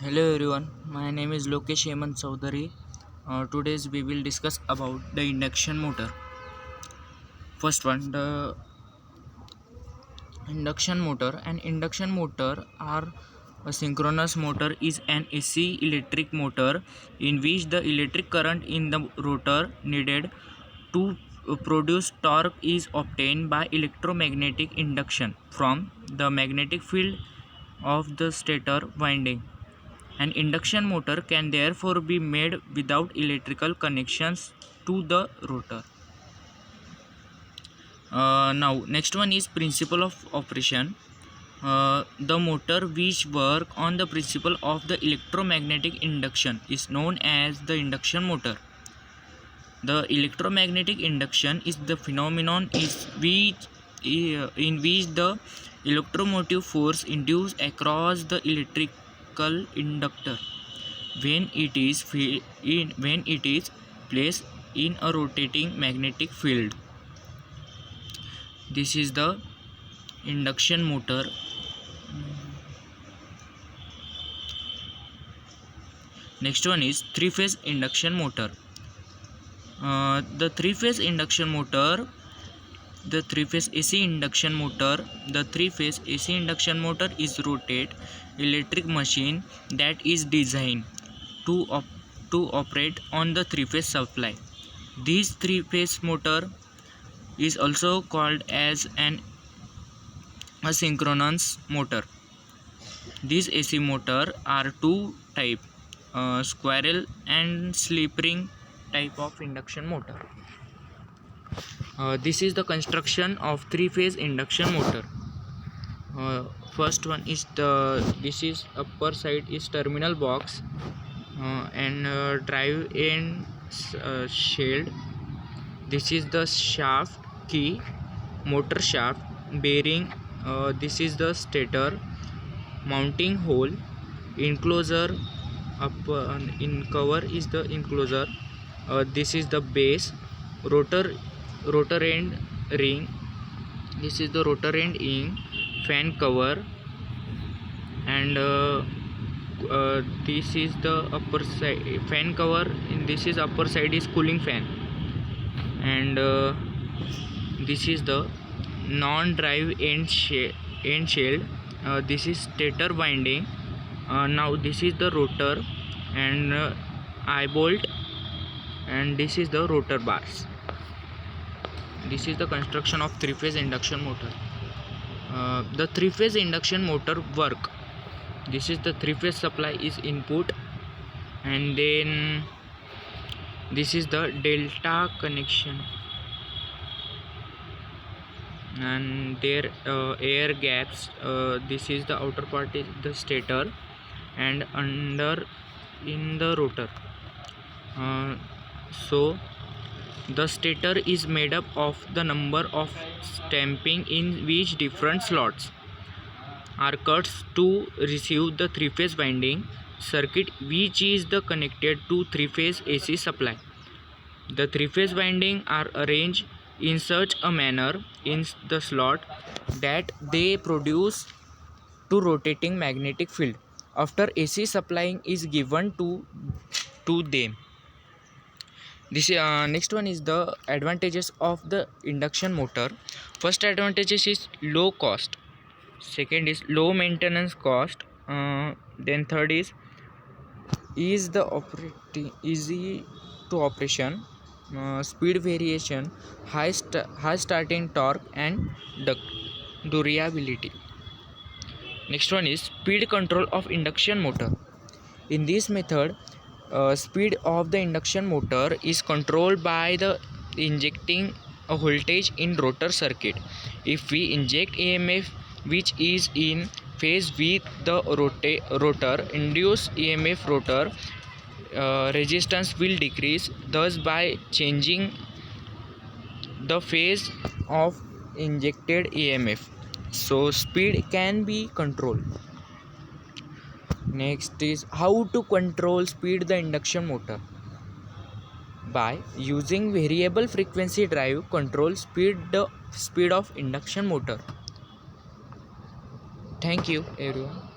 Hello everyone, my name is Lokesh Hemant Chaudhary. Today's we will discuss about the induction motor. First one, the induction motor. An induction motor or a synchronous motor is an AC electric motor in which the electric current in the rotor needed to produce torque is obtained by electromagnetic induction from the magnetic field of the stator winding. An induction motor can therefore be made without electrical connections to the rotor. Now, next one is principle of operation. The motor which work on the principle of the electromagnetic induction is known as the induction motor. The electromagnetic induction is the phenomenon in which the electromotive force induced across the electrical inductor when it is placed in a rotating magnetic field. This is the induction motor. Next one is three-phase induction motor. The three-phase AC induction motor. The three-phase AC induction motor is rotate electric machine that is designed to operate on the three-phase supply. This three-phase motor is also called as an asynchronous motor. These AC motor are two type, squirrel and slip ring type of induction motor. This is the construction of three-phase induction motor. First one is this is upper side is terminal box and drive end shield. This is the shaft key, motor shaft, bearing. This is the stator, mounting hole, enclosure. In cover is the enclosure. This is the base, rotor end ring. This is the rotor end ring, fan cover, and this is the upper side fan cover. In this is upper side is cooling fan, and this is the non-drive end shield. This is stator winding. Now this is the rotor and eye bolt, and this is the rotor bars. This is the construction of three-phase induction motor. The three-phase induction motor work. This is the three-phase supply is input, and then this is the delta connection, and there air gaps. This is the outer part is the stator, and under in the rotor. So the stator is made up of the number of stamping in which different slots are cut to receive the three-phase winding circuit which is the connected to three-phase AC supply. The three-phase winding are arranged in such a manner in the slot that they produce to rotating magnetic field after AC supplying is given to them. This next one is the advantages of the induction motor. First advantages is low cost. Second is low maintenance cost. Then third is the easy to operation, speed variation, high starting torque, and durability. Next one is speed control of induction motor. In this method, speed of the induction motor is controlled by the injecting a voltage in rotor circuit. If we inject EMF which is in phase with the rotor, induced EMF rotor resistance will decrease, thus by changing the phase of injected EMF, so speed can be controlled. Next is how to control speed the induction motor. By using variable frequency drive, control speed of induction motor. Thank you everyone.